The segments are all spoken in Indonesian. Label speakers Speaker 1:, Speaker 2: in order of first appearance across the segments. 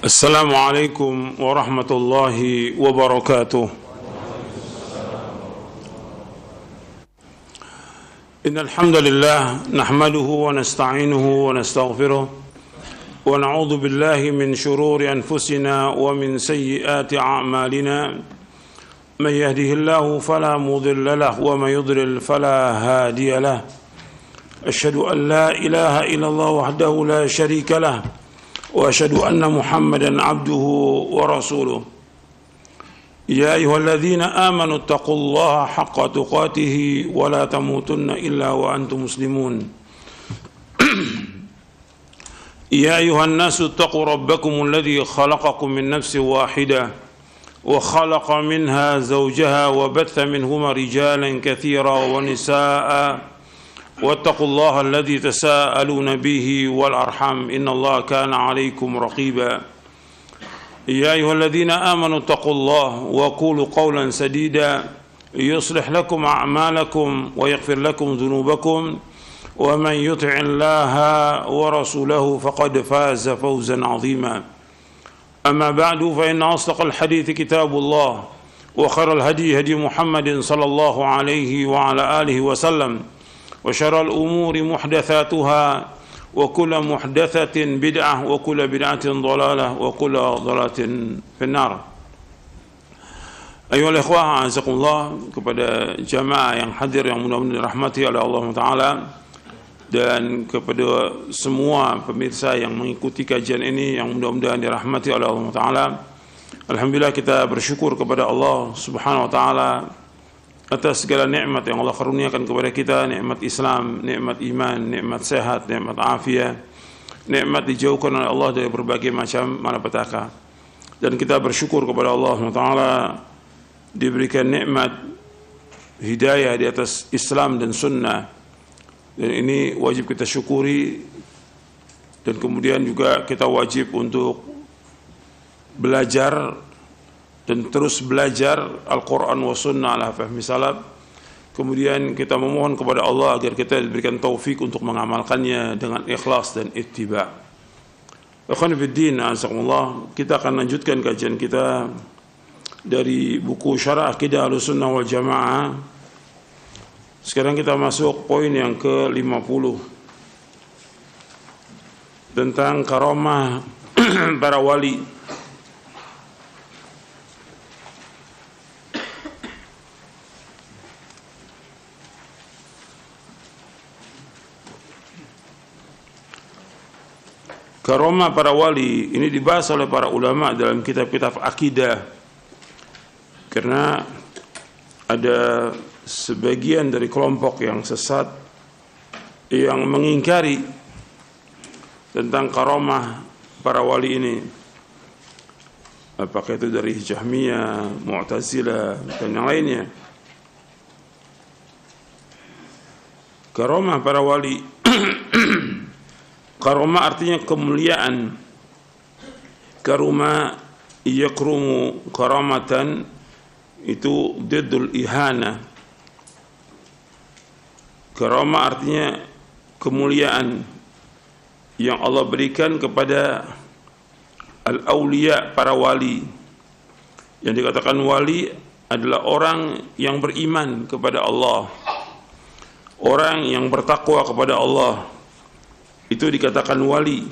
Speaker 1: Assalamualaikum warahmatullahi wabarakatuh. Innal hamdalillah nahmaduhu wa nasta'inuhu wa nastaghfiruh wa na'udzu billahi min shururi anfusina wa min sayyiati a'malina. Man yahdihillahu fala mudilla lahu wa man yudlil fala hadiya lahu. Asyhadu an la ilaha illallah wahdahu la syarika lahu وأشهد أن محمدا عبده ورسوله يا أيها الذين آمنوا اتقوا الله حق تقاته ولا تموتن إلا وأنتم مسلمون يا أيها الناس اتقوا ربكم الذي خلقكم من نفس واحدة وخلق منها زوجها وبث منهما رجالا كثيرا ونساء واتقوا الله الذي تساءلون به والأرحام إن الله كان عليكم رقيبا يا أيها الذين آمنوا اتقوا الله وقولوا قولا سديدا يصلح لكم أعمالكم ويغفر لكم ذنوبكم ومن يطع الله ورسوله فقد فاز فوزا عظيما أما بعد فإن أصدق الحديث كتاب الله وخير الهدي هدي محمد صلى الله عليه وعلى آله وسلم وشر الأمور محدثاتها وكل محدثة بدعة وكل بدعة ضلالة وكل ضلالة في النار. Ayuhal ikhwah, azakumullah, kepada jamaah yang hadir yang mudah-mudahan dirahmati oleh Allah Ta'ala, dan kepada semua pemirsa yang mengikuti kajian ini yang mudah-mudahan dirahmati oleh Allah Ta'ala. Alhamdulillah, kita bersyukur kepada Allah Subhanahu Wa Ta'ala atas segala nikmat yang Allah karuniakan kepada kita, nikmat Islam, nikmat iman, nikmat sehat, nikmat afiat, nikmat dijauhkan oleh Allah dari berbagai macam malapetaka. Dan kita bersyukur kepada Allah Taala diberikan nikmat hidayah di atas Islam dan sunnah. Dan ini wajib kita syukuri, dan kemudian juga kita wajib untuk belajar dan terus belajar Al-Quran wa Sunnah ala fahmi salaf. Kemudian kita memohon kepada Allah agar kita diberikan taufik untuk mengamalkannya dengan ikhlas dan ittiba. Akhwan fiddin, azakumullah, kita akan lanjutkan kajian kita dari buku Syarah Aqidah Ahlussunnah wal Jamaah. Sekarang kita masuk poin yang ke-50 tentang karamah para wali. Karamah para wali ini dibahas oleh para ulama dalam kitab-kitab akidah, karena ada sebagian dari kelompok yang sesat yang mengingkari tentang karamah para wali ini, apakah itu dari Jahmiyah, Mu'tazilah dan yang lainnya. Karamah para wali karomah artinya kemuliaan. Karuma yakrumu karamatan, itu diddul ihana. Karamah artinya kemuliaan yang Allah berikan kepada al-awliya, para wali. Yang dikatakan wali adalah orang yang beriman kepada Allah, orang yang bertakwa kepada Allah, itu dikatakan wali.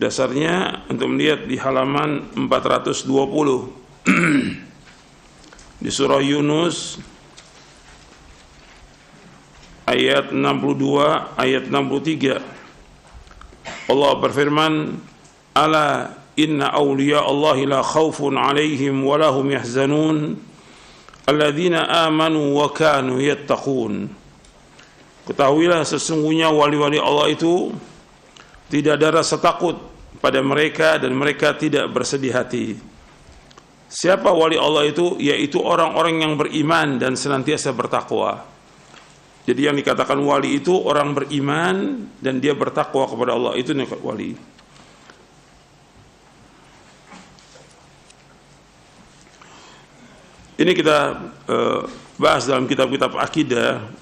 Speaker 1: Dasarnya untuk melihat di halaman 420 di surah Yunus ayat 62 ayat 63. Allah berfirman, ala inna awliya Allahi la khawfun alaihim wa lahum yahzanun alladzina amanu wa kanu yattaqun. Ketahuilah, sesungguhnya wali-wali Allah itu tidak ada rasa takut pada mereka dan mereka tidak bersedih hati. Siapa wali Allah itu? Yaitu orang-orang yang beriman dan senantiasa bertakwa. Jadi yang dikatakan wali itu orang beriman dan dia bertakwa kepada Allah, itu wali. Ini kita bahas dalam kitab-kitab akidah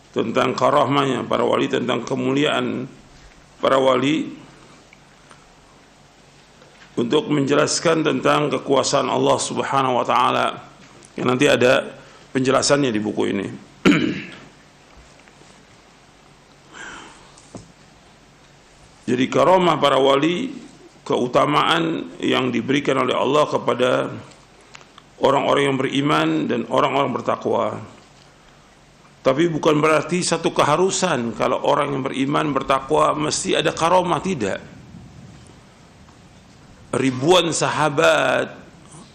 Speaker 1: tentang karamahnya para wali, tentang kemuliaan para wali. untuk menjelaskan tentang kekuasaan Allah Subhanahu wa taala. Yang nanti ada penjelasannya di buku ini. Jadi karamah para wali, keutamaan yang diberikan oleh Allah kepada orang-orang yang beriman dan orang-orang bertakwa. Tapi bukan berarti satu keharusan kalau orang yang beriman bertakwa mesti ada karamah, tidak. Ribuan sahabat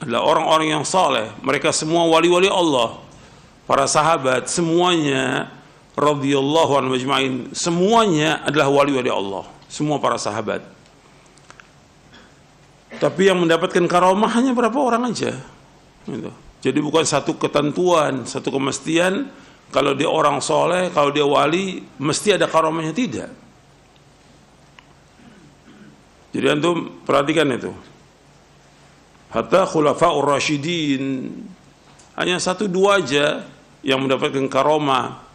Speaker 1: adalah orang-orang yang saleh, mereka semua wali-wali Allah. Para sahabat semuanya radhiyallahu anhum ajma'in, semuanya adalah wali-wali Allah, semua para sahabat. Tapi yang mendapatkan karamah hanya berapa orang aja gitu. Jadi bukan satu ketentuan, satu kemestian kalau dia orang soleh, kalau dia wali mesti ada karamahnya, tidak. Jadi antum perhatikan itu. Hatta khulafaur rasyidin, hanya satu dua aja yang mendapatkan karamah.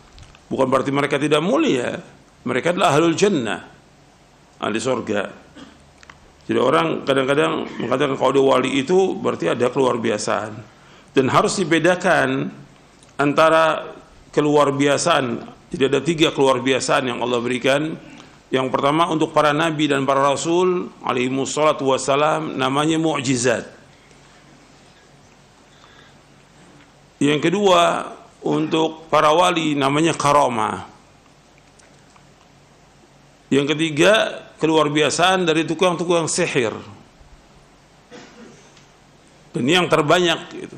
Speaker 1: Bukan berarti mereka tidak mulia, mereka adalah ahlul jannah, ahli surga. Jadi orang kadang-kadang mengatakan kalau dia wali itu berarti ada keluar biasaan. Dan harus dibedakan antara keluar biasaan. Jadi ada 3 keluar biasaan yang Allah berikan. Yang pertama untuk para nabi dan para rasul alaihimussalatu wassalam namanya mu'jizat. Yang kedua untuk para wali namanya karamah. Yang ketiga keluar biasaan dari tukang-tukang sihir. Dan yang terbanyak itu,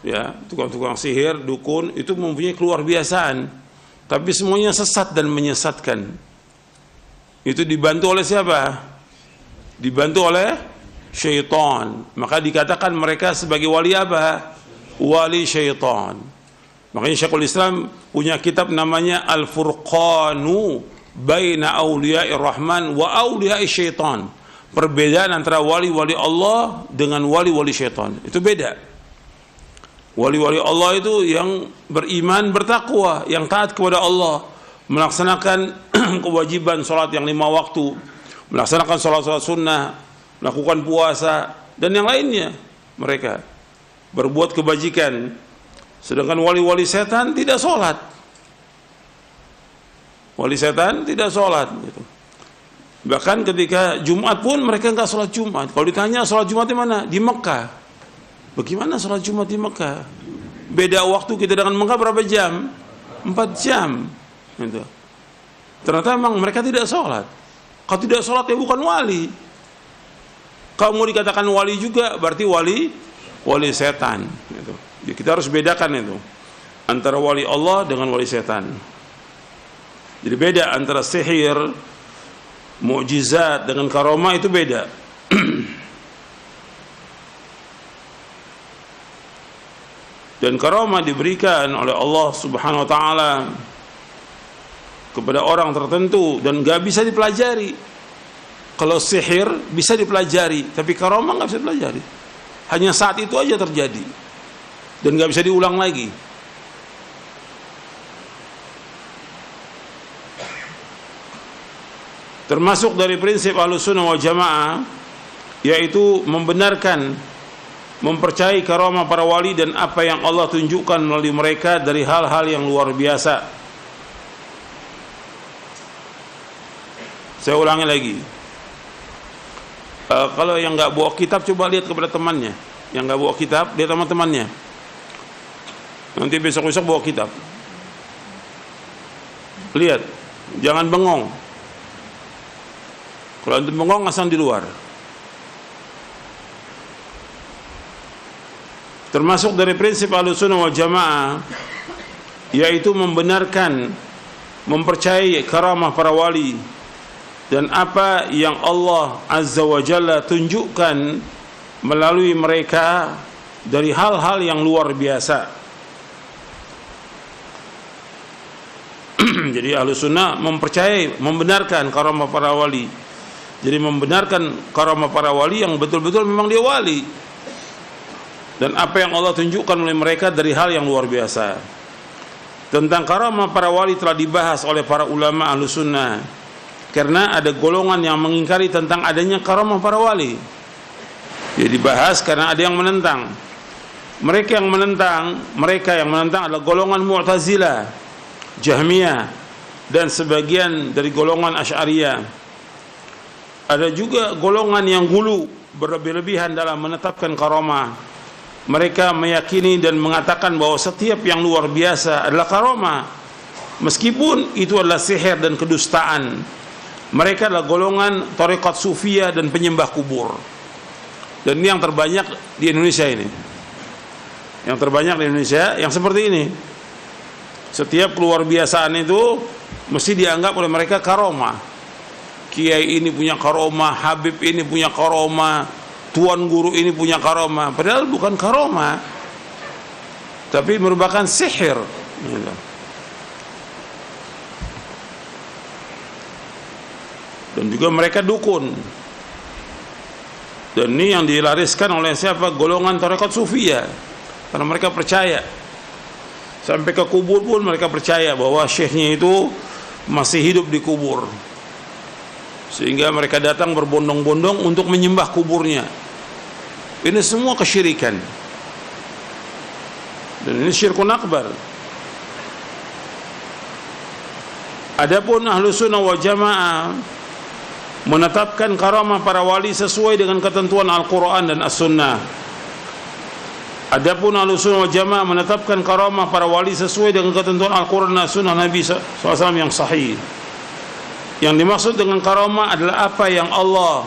Speaker 1: ya, tukang-tukang sihir, dukun itu mempunyai keluar biasaan, tapi semuanya sesat dan menyesatkan. Itu dibantu oleh siapa? Dibantu oleh syaitan. Maka dikatakan mereka sebagai wali apa? Wali syaitan. Makanya Syekhul Islam punya kitab namanya Al-Furqanu Baina Awliya'ir Rahman wa Awliya'ir Syaitan. Perbedaan antara wali-wali Allah dengan wali-wali syaitan. Itu beda. Wali-wali Allah itu yang beriman, bertakwa, yang taat kepada Allah, melaksanakan kewajiban sholat yang 5 waktu, melaksanakan sholat-sholat sunnah, melakukan puasa, dan yang lainnya. Mereka berbuat kebajikan. Sedangkan wali-wali setan tidak sholat. Wali setan tidak sholat gitu. Bahkan ketika Jumat pun mereka enggak sholat Jumat. Kalau ditanya sholat Jumat di mana? Di Mekah. Bagaimana sholat Jumat di Mekah? Beda waktu kita dengan Mekah berapa jam? 4 jam gitu. Ternyata memang mereka tidak sholat. Kalau tidak sholat ya bukan wali. Kalau mau dikatakan wali juga berarti wali setan gitu. Jadi kita harus bedakan itu antara wali Allah dengan wali setan. Jadi beda antara sihir, mukjizat dengan karamah, itu beda. Dan karamah diberikan oleh Allah Subhanahu wa taala kepada orang tertentu dan gak bisa dipelajari. Kalau sihir bisa dipelajari, tapi karamah gak bisa dipelajari. Hanya saat itu aja terjadi dan gak bisa diulang lagi. Termasuk dari prinsip Ahlussunnah wal Jamaah yaitu membenarkan, mempercayai karamah para wali dan apa yang Allah tunjukkan melalui mereka dari hal-hal yang luar biasa. Saya ulangi lagi. Kalau yang nggak bawa kitab coba lihat kepada temannya. Yang nggak bawa kitab lihat sama temannya. Nanti besok-besok bawa kitab. Lihat, jangan bengong. Kalau antum bengong asal di luar. Termasuk dari prinsip Ahlussunnah wal Jamaah yaitu membenarkan, mempercayai karamah para wali dan apa yang Allah Azza wa Jalla tunjukkan melalui mereka dari hal-hal yang luar biasa. Jadi Ahlussunnah mempercayai, membenarkan karamah para wali. Jadi membenarkan karamah para wali yang betul-betul memang dia wali. Dan apa yang Allah tunjukkan oleh mereka dari hal yang luar biasa. Tentang karamah para wali telah dibahas oleh para ulama Ahlussunnah. Karena ada golongan yang mengingkari tentang adanya karamah para wali. Dia dibahas karena ada yang menentang. Mereka yang menentang adalah golongan Mu'tazilah, Jahmiyah, dan sebagian dari golongan Asy'ariyah. Ada juga golongan yang gulu, berlebih-lebihan dalam menetapkan karamah. Mereka meyakini dan mengatakan bahwa setiap yang luar biasa adalah karamah, meskipun itu adalah sihir dan kedustaan. Mereka adalah golongan tarekat sufiyah dan penyembah kubur. Dan ini yang terbanyak di Indonesia ini. Yang terbanyak di Indonesia yang seperti ini. Setiap keluar biasaan itu mesti dianggap oleh mereka karamah. Kiai ini punya karamah, Habib ini punya karamah, tuan guru ini punya karamah. Padahal bukan karamah, tapi merupakan sihir. Dan juga mereka dukun. Dan ini yang dilariskan oleh siapa? Golongan tarekat sufiyah. Karena mereka percaya, sampai ke kubur pun mereka percaya bahwa syekhnya itu masih hidup di kubur, sehingga mereka datang berbondong-bondong untuk menyembah kuburnya. Ini semua kesyirikan, dan ini syirkun akbar. Adapun Ahlussunnah wal Jamaah menetapkan karamah para wali sesuai dengan ketentuan Al-Quran dan As-Sunnah. Adapun Ahlussunnah wal Jamaah menetapkan karamah para wali sesuai dengan ketentuan Al-Quran dan Sunnah Nabi SAW yang sahih. Yang dimaksud dengan karamah adalah apa yang Allah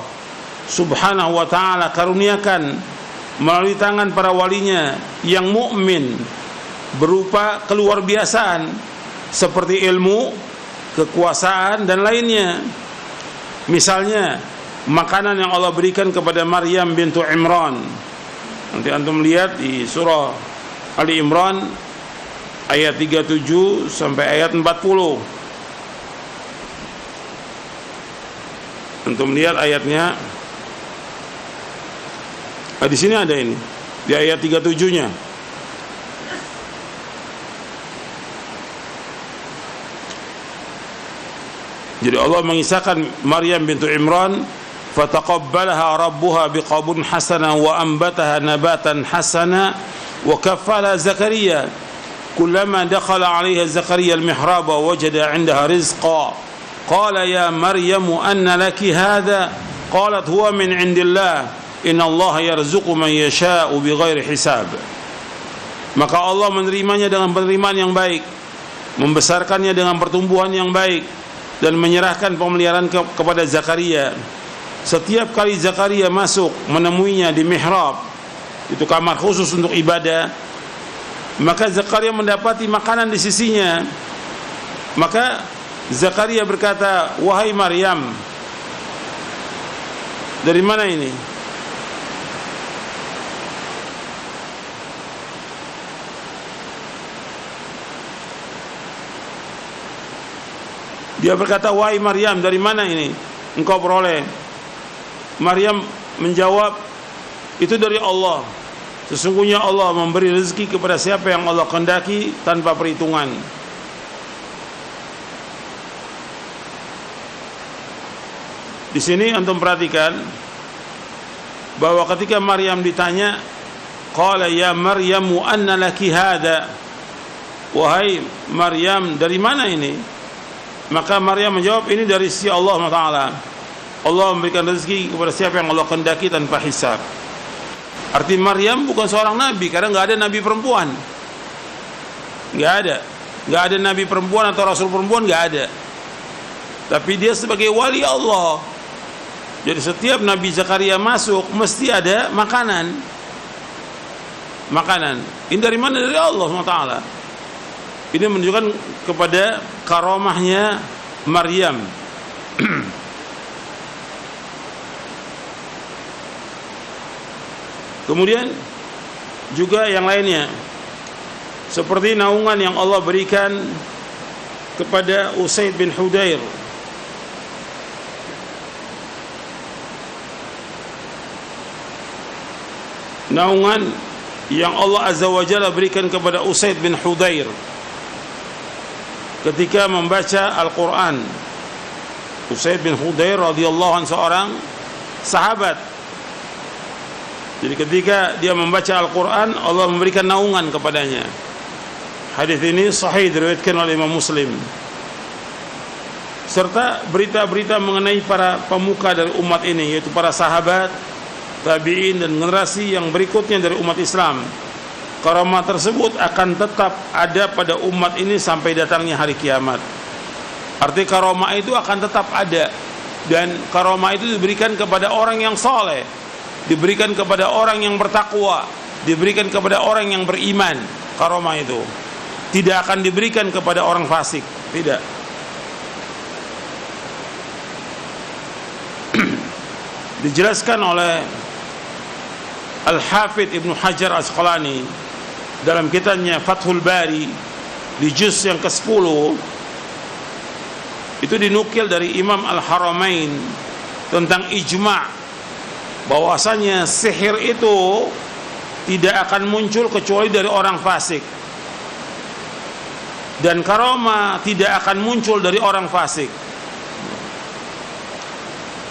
Speaker 1: Subhanahu wa ta'ala karuniakan melalui tangan para walinya yang mukmin, berupa keluar biasaan seperti ilmu, kekuasaan, dan lainnya. Misalnya makanan yang Allah berikan kepada Maryam bintu Imran. Nanti antum lihat di surah Ali Imran ayat 37 sampai ayat 40. Antum lihat ayatnya. Di sini ada ini di ayat 37-nya. Jadi Allah mengisahkan Maryam bintu Imran, fataqabbalaha rabbuha biqabulin hasanan wa anbataha nabatan hasana wa kaffala Zakaria kullama dakhala 'alayha Zakaria al-mihraba wajada 'indaha rizqa qala ya Maryamu anna laki hadha qalat huwa min 'indillah innallaha yarzuqu man yasha'u bighairi hisab. Maka Allah menerimanya dengan penerimaan yang baik, membesarkannya dengan pertumbuhan yang baik, dan menyerahkan pemeliharaan kepada Zakaria. Setiap kali Zakaria masuk menemuinya di mihrab, itu kamar khusus untuk ibadah, maka Zakaria mendapati makanan di sisinya. Maka Zakaria berkata, wahai Maryam, dari mana ini? Dia berkata, wahai Maryam, dari mana ini engkau peroleh? Maryam menjawab, itu dari Allah. Sesungguhnya Allah memberi rezeki kepada siapa yang Allah kehendaki tanpa perhitungan. Di sini antum perhatikan bahwa ketika Maryam ditanya, qala ya Maryamu anna laki hadha, wahai Maryam, dari mana ini? Maka Maryam menjawab, ini dari sisi Allah Taala. Allah memberikan rezeki kepada siapa yang Allah kehendaki tanpa hisab. Arti Maryam bukan seorang nabi, karena nggak ada nabi perempuan, nggak ada nabi perempuan atau rasul perempuan, nggak ada. Tapi dia sebagai wali Allah. Jadi setiap Nabi Zakaria masuk mesti ada makanan. Ini dari mana? Dari Allah SWT. Ini menunjukkan kepada karamahnya Maryam. Kemudian juga yang lainnya, seperti naungan yang Allah berikan kepada Usaid bin Hudayr. Naungan yang Allah Azza wa Jalla berikan kepada Usaid bin Hudayr ketika membaca Al-Quran. Usaid bin Hudayr radhiyallahu anhu seorang sahabat Jadi ketika dia membaca Al-Quran, Allah memberikan naungan kepadanya. Hadis ini sahih diriwayatkan oleh Imam Muslim. Serta berita-berita mengenai para pemuka dari umat ini, yaitu para sahabat, tabi'in dan generasi yang berikutnya dari umat Islam. Karamah tersebut akan tetap ada pada umat ini sampai datangnya hari kiamat. Arti karamah itu akan tetap ada, dan karamah itu diberikan kepada orang yang soleh, diberikan kepada orang yang bertakwa, diberikan kepada orang yang beriman. Karamah itu tidak akan diberikan kepada orang fasik, tidak. Dijelaskan oleh Al-Hafidh Ibnu Hajar Asqalani dalam kitabnya Fathul Bari di juz yang ke-10. Itu dinukil dari Imam Al-Haramain tentang ijma' bahwasanya sihir itu tidak akan muncul kecuali dari orang fasik, dan karamah tidak akan muncul dari orang fasik.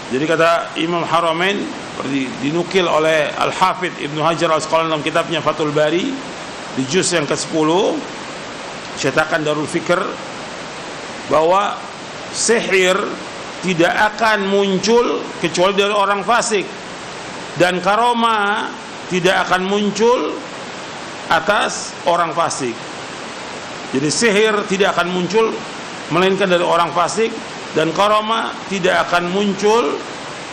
Speaker 1: Jadi kata Imam Haramain, dinukil oleh Al-Hafidh Ibnu Hajar Al-Asqalani dalam kitabnya Fathul Bari di juz yang ke-10, cetakan Darul Fikr, bahwa sihir tidak akan muncul kecuali dari orang fasik, dan karamah tidak akan muncul atas orang fasik. Jadi sihir tidak akan muncul melainkan dari orang fasik, dan karamah tidak akan muncul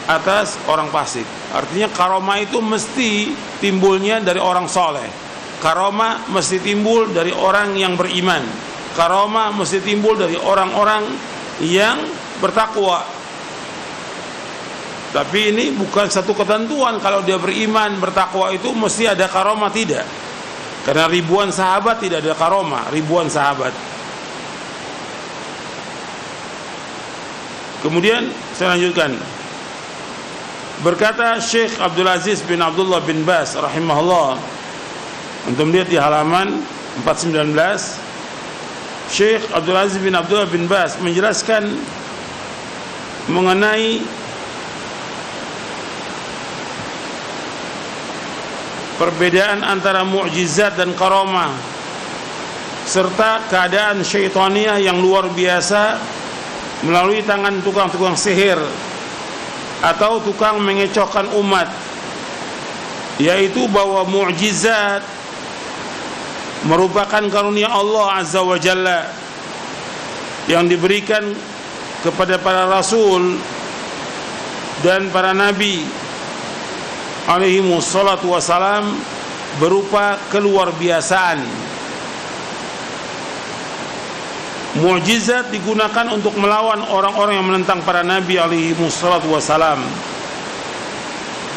Speaker 1: atas orang fasik. Artinya karamah itu mesti timbulnya dari orang soleh, karamah mesti timbul dari orang yang beriman, karamah mesti timbul dari orang-orang yang bertakwa. Tapi ini bukan satu ketentuan kalau dia beriman, bertakwa itu mesti ada karamah, tidak. Karena ribuan sahabat tidak ada karamah, ribuan sahabat. Kemudian saya lanjutkan. Berkata Syekh Abdul Aziz bin Abdullah bin Baz rahimahullah, untuk melihat di halaman 419, Syekh Abdul Aziz bin Abdullah bin Baz menjelaskan mengenai perbedaan antara mukjizat dan karamah, serta keadaan syaitaniah yang luar biasa melalui tangan tukang-tukang sihir atau tukang mengecohkan umat, yaitu bahwa mukjizat merupakan karunia Allah Azza wa Jalla yang diberikan kepada para rasul dan para nabi alaihimu salatu wassalam berupa keluar biasaan. Mukjizat digunakan untuk melawan orang-orang yang menentang para nabi alaihimu salatu wassalam.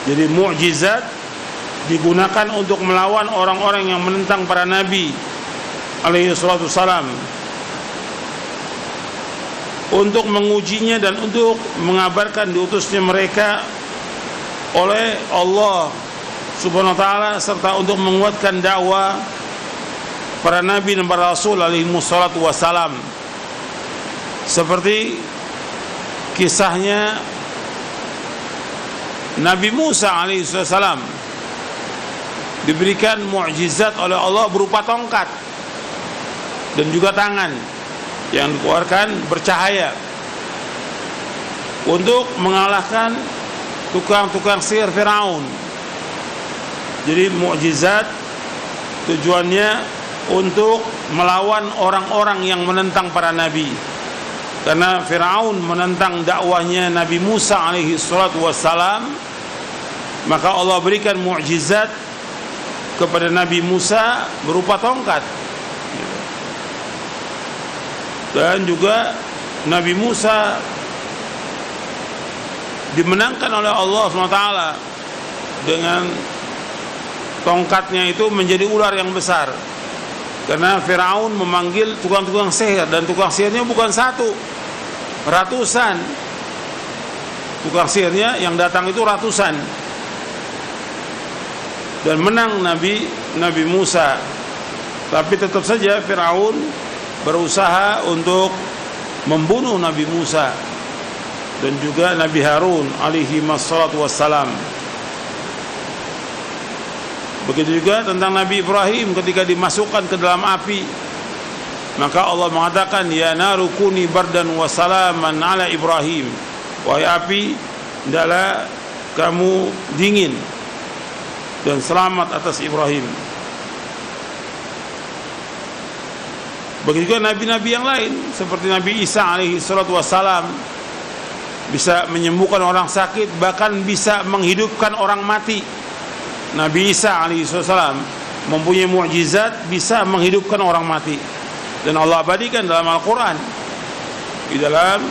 Speaker 1: Jadi mukjizat digunakan untuk melawan orang-orang yang menentang para nabi alaihi salatu wassalam, untuk mengujinya dan untuk mengabarkan diutusnya mereka oleh Allah Subhanahu wa taala, serta untuk menguatkan dakwah para nabi dan para rasul alaihi wassalatu wassalam. Seperti kisahnya Nabi Musa alaihi wassalam diberikan mukjizat oleh Allah berupa tongkat dan juga tangan yang dikeluarkan bercahaya untuk mengalahkan tukang-tukang sihir Firaun. Jadi mukjizat tujuannya untuk melawan orang-orang yang menentang para nabi. Karena Firaun menentang dakwahnya Nabi Musa alaihi salatu wassalam, maka Allah berikan mukjizat kepada Nabi Musa berupa tongkat. Dan juga Nabi Musa dimenangkan oleh Allah SWT dengan tongkatnya itu menjadi ular yang besar. Karena Firaun memanggil tukang-tukang sihir, dan tukang sihirnya bukan satu, ratusan. Tukang sihirnya yang datang itu ratusan. Dan menang Nabi Musa. Tapi tetap saja Firaun berusaha untuk membunuh Nabi Musa dan juga Nabi Harun alaihi wassalatu wassalam. Begitu juga tentang Nabi Ibrahim ketika dimasukkan ke dalam api, maka Allah mengatakan, ya naru kuni bardan wa salaman ala Ibrahim, wahai api, hendaklah kamu dingin dan selamat atas Ibrahim. Begitu juga nabi-nabi yang lain seperti Nabi Isa alaihi salatu wassalam, bisa menyembuhkan orang sakit, bahkan bisa menghidupkan orang mati. Nabi Isa alaihi salam mempunyai mukjizat bisa menghidupkan orang mati, dan Allah abadikan dalam Al-Quran, di dalam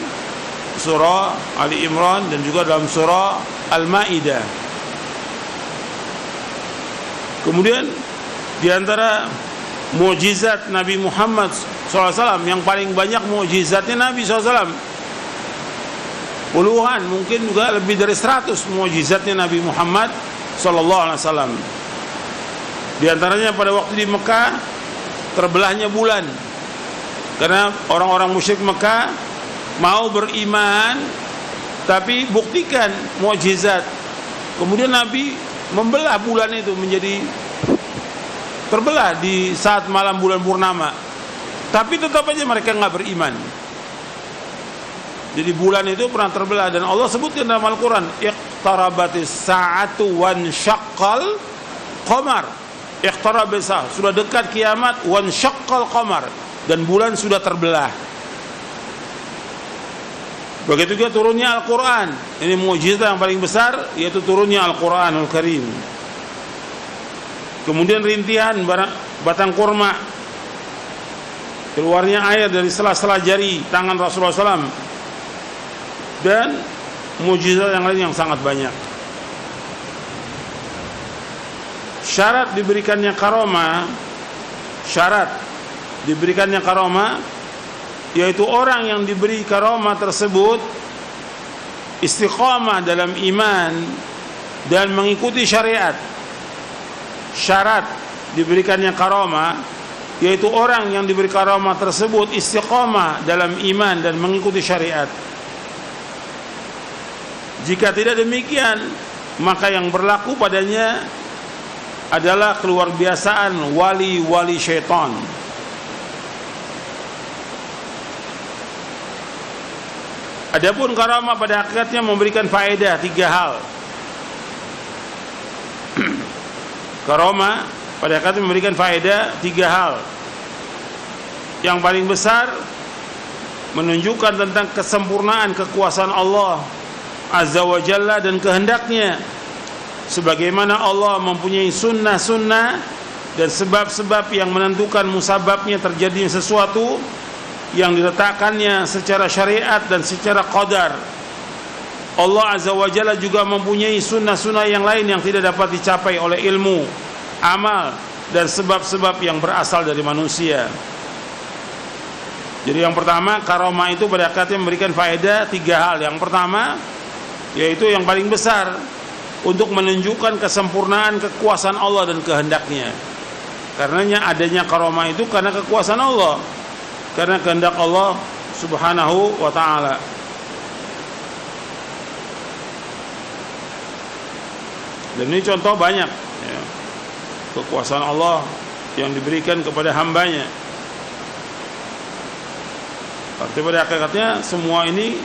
Speaker 1: surah Ali Imran dan juga dalam surah Al-Ma'idah. Kemudian di antara mukjizat Nabi Muhammad SAW, yang paling banyak mukjizatnya Nabi SAW, puluhan, mungkin juga lebih dari 100 mukjizatnya Nabi Muhammad SAW. Di antaranya pada waktu di Mekah terbelahnya bulan, karena orang-orang musyrik Mekah mau beriman tapi buktikan mukjizat. Kemudian Nabi membelah bulan itu menjadi terbelah di saat malam bulan purnama, tapi tetap aja mereka nggak beriman. Jadi bulan itu pernah terbelah, dan Allah sebutkan dalam Al-Quran, iqtarabatis sa'atu wan syaqqal qamar. Iqtarabis, sudah dekat kiamat, wan syaqqal qamar, dan bulan sudah terbelah. Begitu juga turunnya Al-Quran. Ini mukjizat yang paling besar, yaitu turunnya Al-Quranul Karim. Kemudian rintihan batang kurma, keluarnya air dari sela-sela jari tangan Rasulullah SAW, dan mukjizat yang lain yang sangat banyak. Syarat diberikannya karomah, yaitu orang yang diberi karomah tersebut istiqamah dalam iman dan mengikuti syariat. Syarat diberikannya karomah, yaitu orang yang diberi karomah tersebut istiqamah dalam iman dan mengikuti syariat. Jika tidak demikian, maka yang berlaku padanya adalah keluar biasaan wali-wali syaitan. Adapun karamah pada hakikatnya memberikan faedah 3 hal. Karamah pada hakikatnya memberikan faedah 3 hal. Yang paling besar, menunjukkan tentang kesempurnaan kekuasaan Allah Azza wa Jalla dan kehendaknya, sebagaimana Allah mempunyai sunnah-sunnah dan sebab-sebab yang menentukan musababnya terjadinya sesuatu yang diletakkannya secara syariat dan secara qadar. Allah Azza wa Jalla juga mempunyai sunnah-sunnah yang lain yang tidak dapat dicapai oleh ilmu, amal, dan sebab-sebab yang berasal dari manusia. Jadi yang pertama, karamah itu pada hakikatnya memberikan faedah 3 hal. Yang pertama, yaitu yang paling besar, untuk menunjukkan kesempurnaan kekuasaan Allah dan kehendaknya. Karenanya adanya karamah itu karena kekuasaan Allah, karena kehendak Allah Subhanahu wa ta'ala. Dan ini contoh banyak ya, kekuasaan Allah yang diberikan kepada hambanya. Artinya pada hakikatnya semua ini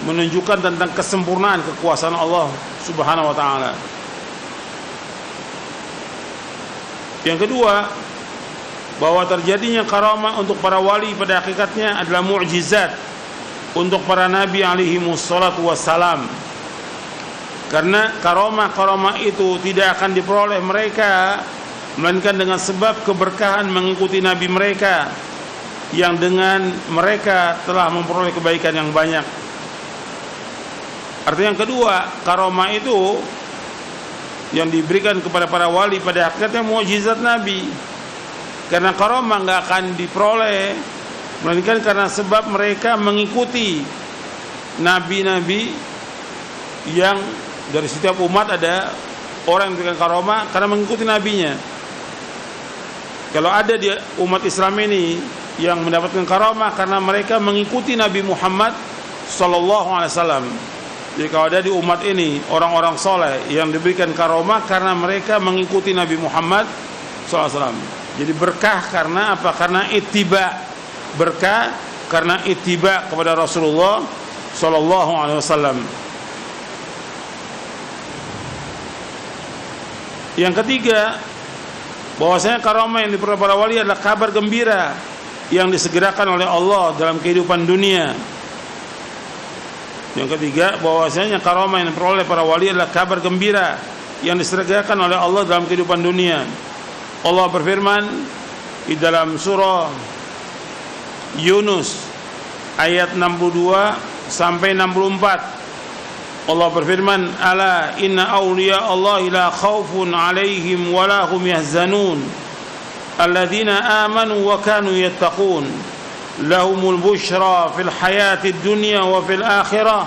Speaker 1: menunjukkan tentang kesempurnaan kekuasaan Allah Subhanahu wa ta'ala. Yang kedua, bahwa terjadinya karamah untuk para wali pada hakikatnya adalah mukjizat untuk para nabi alaihi wassalatu wassalam. Karena karamah-karamah itu tidak akan diperoleh mereka melainkan dengan sebab keberkahan mengikuti nabi mereka, yang dengan mereka telah memperoleh kebaikan yang banyak. Artinya yang kedua, karamah itu yang diberikan kepada para wali pada hakikatnya mukjizat nabi. Karena karamah nggak akan diperoleh melainkan karena sebab mereka mengikuti nabi-nabi, yang dari setiap umat ada orang yang diberikan karamah karena mengikuti nabinya. Kalau ada di umat Islam ini yang mendapatkan karamah karena mereka mengikuti Nabi Muhammad sallallahu alaihi wasallam, Jadi kalau ada di umat ini orang-orang soleh yang diberikan karomah karena mereka mengikuti Nabi Muhammad SAW. Jadi berkah karena apa? Karena ittiba. Berkah karena ittiba kepada Rasulullah SAW. Yang ketiga, bahwasanya karomah yang diperoleh para wali adalah kabar gembira yang disegerakan oleh Allah dalam kehidupan dunia. Yang ketiga, bahwasanya karomah yang diperoleh para wali adalah kabar gembira yang disegerakan oleh Allah dalam kehidupan dunia. Allah berfirman di dalam surah Yunus ayat 62 sampai 64. Allah berfirman, "Ala inna awliya Allah la khaufun 'alaihim wa la hum yahzanun. Alladzina amanu wa kanu yattaqun. Lahumul busyra fil hayatid dunya wa fil akhirah.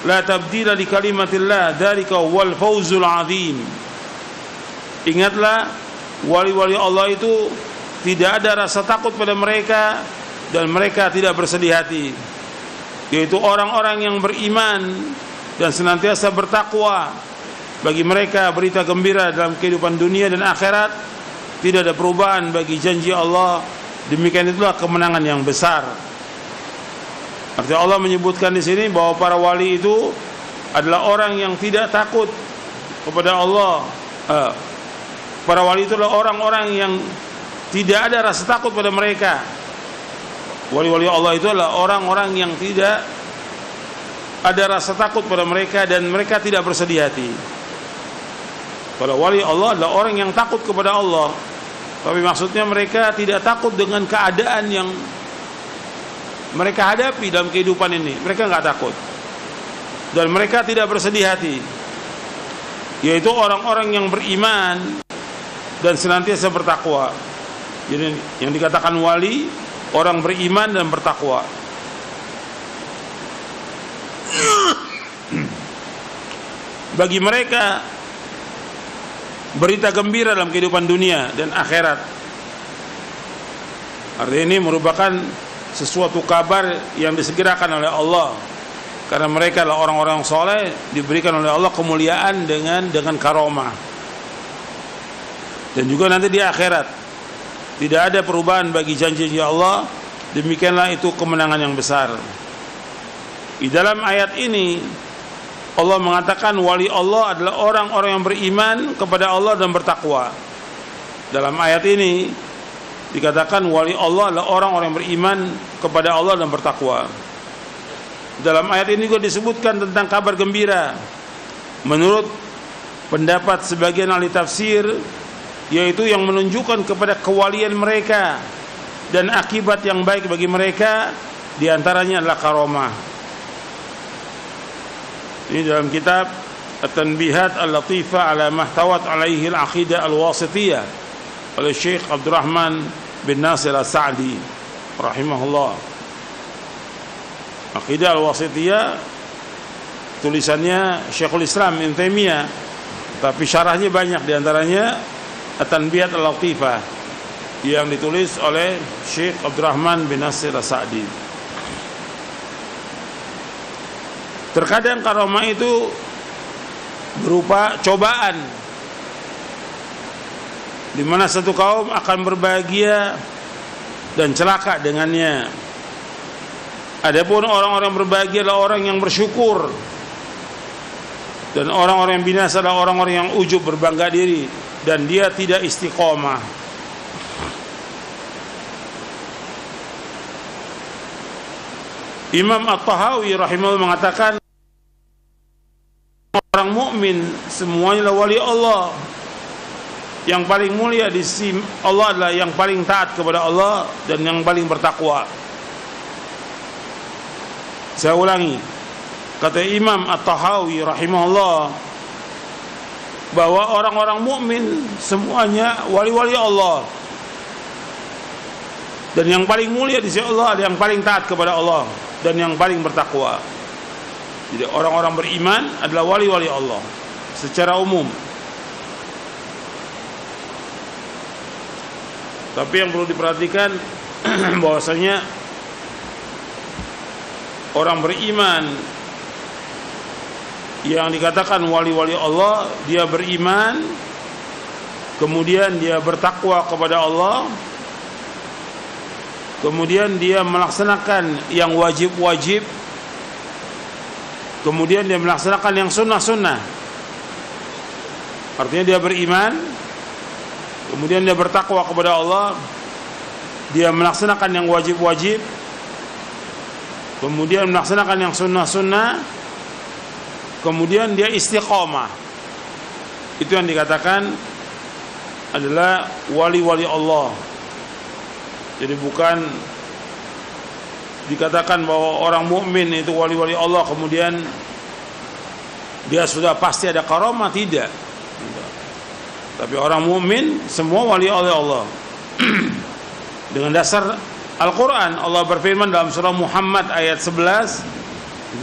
Speaker 1: La tabdila li kalimatillah. Dzalika huwal fawzul 'adzim." Ingatlah, wali-wali Allah itu tidak ada rasa takut pada mereka dan mereka tidak bersedih hati, yaitu orang-orang yang beriman dan senantiasa bertakwa. Bagi mereka berita gembira dalam kehidupan dunia dan akhirat, tidak ada perubahan bagi janji Allah. Demikian itulah kemenangan yang besar. Artinya Allah menyebutkan di sini bahwa para wali itu adalah orang yang tidak takut kepada Allah. Para wali itu adalah orang-orang yang tidak ada rasa takut pada mereka. Wali-wali Allah itu adalah orang-orang yang tidak ada rasa takut pada mereka dan mereka tidak bersedih hati. Para wali Allah adalah orang yang takut kepada Allah, tapi maksudnya mereka tidak takut dengan keadaan yang mereka hadapi dalam kehidupan ini. Mereka nggak takut dan mereka tidak bersedih hati, yaitu orang-orang yang beriman dan senantiasa bertakwa. Jadi yang dikatakan wali, orang beriman dan bertakwa. Bagi mereka berita gembira dalam kehidupan dunia dan akhirat. Artinya ini merupakan sesuatu kabar yang disegerakan oleh Allah, karena mereka adalah orang-orang soleh, diberikan oleh Allah kemuliaan dengan karomah. Dan juga nanti di akhirat tidak ada perubahan bagi janji Allah. Demikianlah itu kemenangan yang besar. Di dalam ayat ini Allah mengatakan wali Allah adalah orang-orang yang beriman kepada Allah dan bertakwa. Dalam ayat ini dikatakan wali Allah adalah orang-orang yang beriman kepada Allah dan bertakwa. Dalam ayat ini juga disebutkan tentang kabar gembira. Menurut pendapat sebagian ahli tafsir, yaitu yang menunjukkan kepada kewalian mereka dan akibat yang baik bagi mereka, diantaranya adalah karomah. Ini dalam kitab At-Tanbihat Al-Latifah ala Mahtawat alaihi al-Aqidah Al-Wasithiyah oleh Syekh Abdurrahman bin Nasir As-Sa'di rahimahullah. Aqidah Al-Wasithiyah tulisannya Syekhul Islam Ibnu Taimiyah, tapi syarahnya banyak, diantaranya At-Tanbihat Al-Latifah yang ditulis oleh Syekh Abdurrahman bin Nasir As-Sa'di. Terkadang karomah itu berupa cobaan, di mana satu kaum akan berbahagia dan celaka dengannya. Adapun orang-orang berbahagia adalah orang yang bersyukur, dan orang-orang yang binasa adalah orang-orang yang ujub, berbangga diri, dan dia tidak istiqomah. Imam At-Tahawi rahimahullah mengatakan orang mukmin semuanya adalah wali Allah. Yang paling mulia di sisi Allah adalah yang paling taat kepada Allah dan yang paling bertakwa. Saya ulangi, kata Imam At-Tahawi rahimahullah, bahwa orang-orang mukmin semuanya wali-wali Allah, dan yang paling mulia di sisi Allah adalah yang paling taat kepada Allah dan yang paling bertakwa. Jadi orang-orang beriman adalah wali-wali Allah secara umum. Tapi yang perlu diperhatikan bahwasanya orang beriman Yang dikatakan wali-wali Allah, dia beriman, kemudian dia bertakwa kepada Allah, kemudian dia melaksanakan yang wajib-wajib, kemudian dia melaksanakan yang sunnah-sunnah. Artinya dia beriman, kemudian dia bertakwa kepada Allah, dia melaksanakan yang wajib-wajib, kemudian melaksanakan yang sunnah-sunnah, kemudian dia istiqomah. Itu yang dikatakan adalah wali-wali Allah. Jadi bukan dikatakan bahwa orang mukmin itu wali-wali Allah kemudian dia sudah pasti ada karamah, tidak. Tapi orang mukmin semua wali oleh Allah. Dengan dasar Al-Quran, Allah berfirman dalam surah Muhammad ayat 11,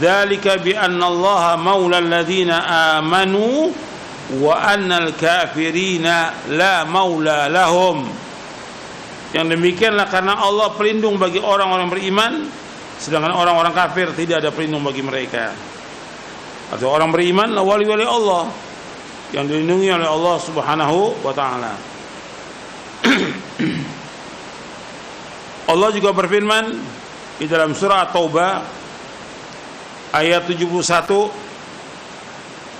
Speaker 1: "Dzalika bi anna Allaha maula alladziina aamanu wa annal kafirina la maula lahum." Yang demikianlah karena Allah pelindung bagi orang-orang beriman, sedangkan orang-orang kafir tidak ada pelindung bagi mereka. Atau orang beriman adalah wali-wali Allah yang dilindungi oleh Allah Subhanahu wa taala. Allah juga berfirman di dalam surah At-Taubah ayat 71,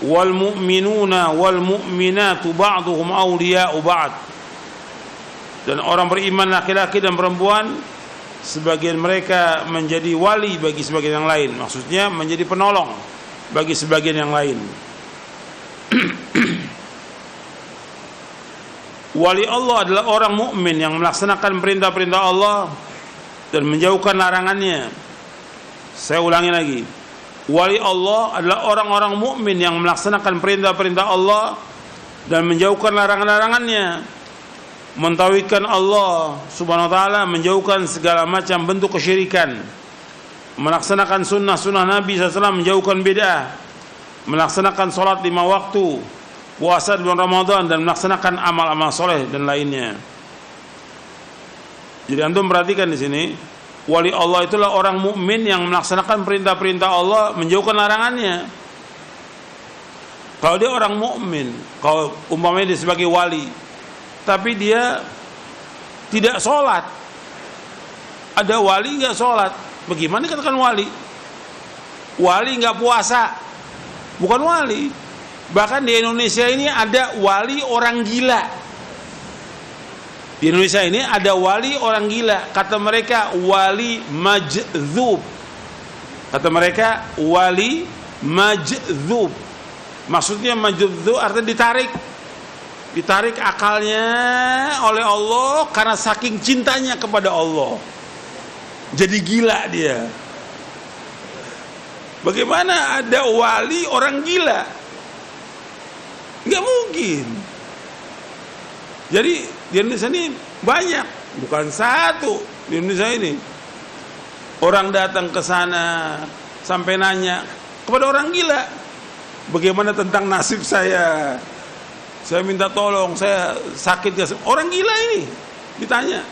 Speaker 1: "Wal mu'minuna wal mu'minatu ba'duhum awliya'u ba'd." Dan orang beriman laki-laki dan perempuan sebagian mereka menjadi wali bagi sebagian yang lain, maksudnya menjadi penolong bagi sebagian yang lain. Wali Allah adalah orang mukmin yang melaksanakan perintah-perintah Allah dan menjauhkan larangannya. Saya ulangi lagi. Wali Allah adalah orang-orang mukmin yang melaksanakan perintah-perintah Allah dan menjauhkan larangan-larangannya. Mentauhidkan Allah Subhanahu wa taala, menjauhkan segala macam bentuk kesyirikan. Melaksanakan sunnah-sunnah Nabi SAW, menjauhkan bid'ah. Melaksanakan sholat 5 waktu, puasa di bulan Ramadan, dan melaksanakan amal-amal soleh dan lainnya. Jadi antum perhatikan di sini, wali Allah itulah orang mukmin yang melaksanakan perintah-perintah Allah, menjauhkan larangannya. Kalau dia orang mukmin, kalau umpamanya dia sebagai wali, tapi dia tidak sholat, ada wali nggak sholat, bagaimana dikatakan wali? Wali nggak puasa, bukan wali. Bahkan di Indonesia ini ada wali orang gila. Di Indonesia ini ada wali orang gila. Kata mereka wali majdzub. Kata mereka wali majdzub. Maksudnya majdzub artinya ditarik. Ditarik akalnya oleh Allah karena saking cintanya kepada Allah. Jadi gila dia. Bagaimana ada wali orang gila? Nggak mungkin. Jadi di Indonesia ini banyak, bukan satu di Indonesia ini. Orang datang ke sana sampai nanya kepada orang gila, bagaimana tentang nasib saya? Saya minta tolong, saya sakit gak? Orang gila ini ditanya.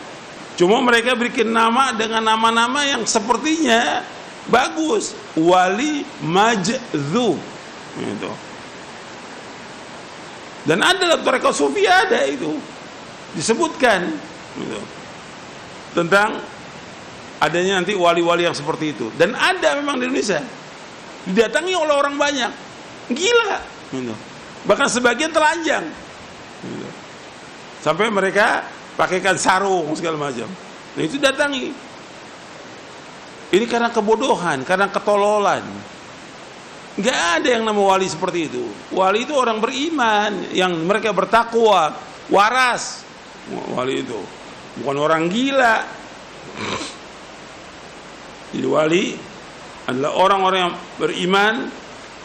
Speaker 1: Cuma mereka bikin nama dengan nama-nama yang sepertinya bagus. Wali majdzub. Gitu. Dan ada dalam tarekat sufi ada itu disebutkan gitu, tentang adanya nanti wali-wali yang seperti itu. Dan ada memang di Indonesia, didatangi oleh orang banyak, gila gitu. Bahkan sebagian telanjang gitu. Sampai mereka pakaikan sarung segala macam. Nah itu datangi. Ini karena kebodohan, karena ketololan. Nggak ada yang nama wali seperti itu. Wali itu orang beriman yang mereka bertakwa, waras. Wali itu bukan orang gila. Jadi wali adalah orang-orang yang beriman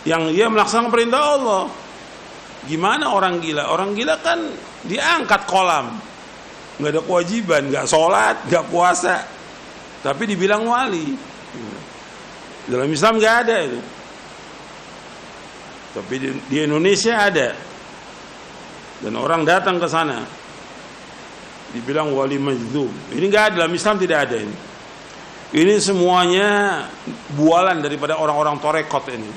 Speaker 1: yang dia melaksanakan perintah Allah. Gimana orang gila? Orang gila kan diangkat kolam, nggak ada kewajiban, nggak sholat, nggak puasa, tapi dibilang wali. Dalam Islam nggak ada itu. Tapi di Indonesia ada. Dan orang datang ke sana dibilang wali majdzub. Ini enggak ada, dalam Islam tidak ada ini. Ini semuanya bualan daripada orang-orang torekot ini.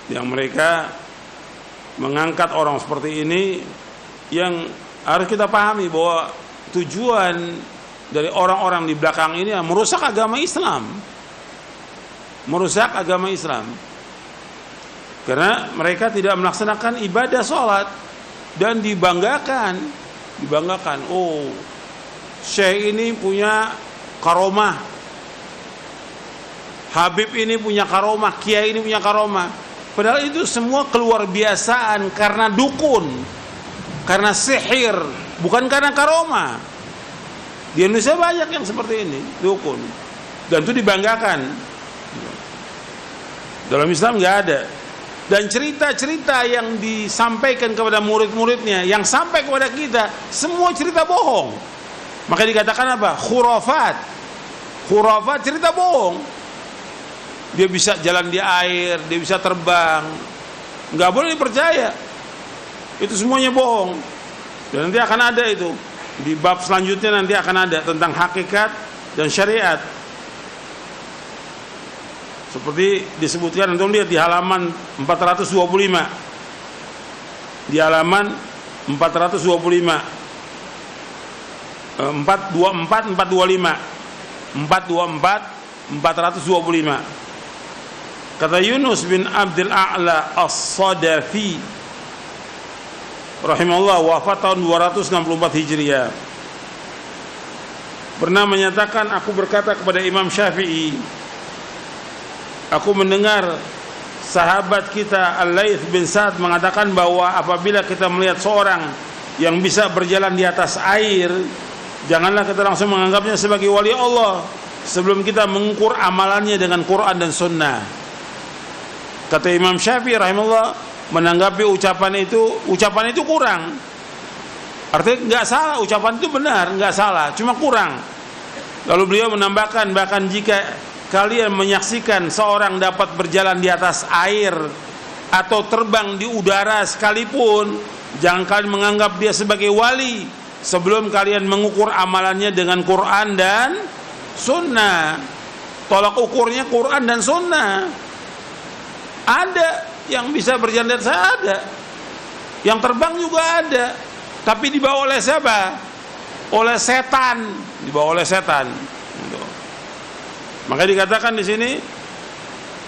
Speaker 1: yang mereka mengangkat orang seperti ini, yang harus kita pahami bahwa tujuan dari orang-orang di belakang ini merusak agama Islam. Merusak agama Islam. Karena mereka tidak melaksanakan ibadah sholat dan dibanggakan. Oh, Syekh ini punya karomah, Habib ini punya karomah, Kiai ini punya karomah. Padahal itu semua keluar biasaan karena dukun, karena sihir, bukan karena karomah. Di Indonesia banyak yang seperti ini, dukun, dan itu dibanggakan. Dalam Islam nggak ada. Dan cerita-cerita yang disampaikan kepada murid-muridnya, yang sampai kepada kita, semua cerita bohong. Maka dikatakan apa? Khurafat. Khurafat, cerita bohong. Dia bisa jalan di air, dia bisa terbang, nggak boleh dipercaya. Itu semuanya bohong. Dan nanti akan ada itu di bab selanjutnya, nanti akan ada tentang hakikat dan syariat. Seperti disebutkan, antum lihat di halaman 425. Di halaman 425. 424 425. 424 425. Kata Yunus bin Abdul A'la As-Sadafi rahimahullah, wafat tahun 264 Hijriah, pernah menyatakan, aku berkata kepada Imam Syafi'i, aku mendengar sahabat kita Al-Laits bin Sa'ad mengatakan bahwa apabila kita melihat seorang yang bisa berjalan di atas air, janganlah kita langsung menganggapnya sebagai wali Allah sebelum kita mengukur amalannya dengan Quran dan Sunnah. Kata Imam Syafi'i rahimahullah, menanggapi ucapan itu kurang. Artinya nggak salah, ucapan itu benar, nggak salah, cuma kurang. Lalu beliau menambahkan, bahkan jika kalian menyaksikan seorang dapat berjalan di atas air atau terbang di udara sekalipun, jangan kalian menganggap dia sebagai wali sebelum kalian mengukur amalannya dengan Quran dan Sunnah. Tolak ukurnya Quran dan Sunnah. Ada yang bisa berjalan di atas, ada yang terbang juga ada, tapi dibawa oleh siapa? Oleh setan, dibawa oleh setan. Maka dikatakan di sini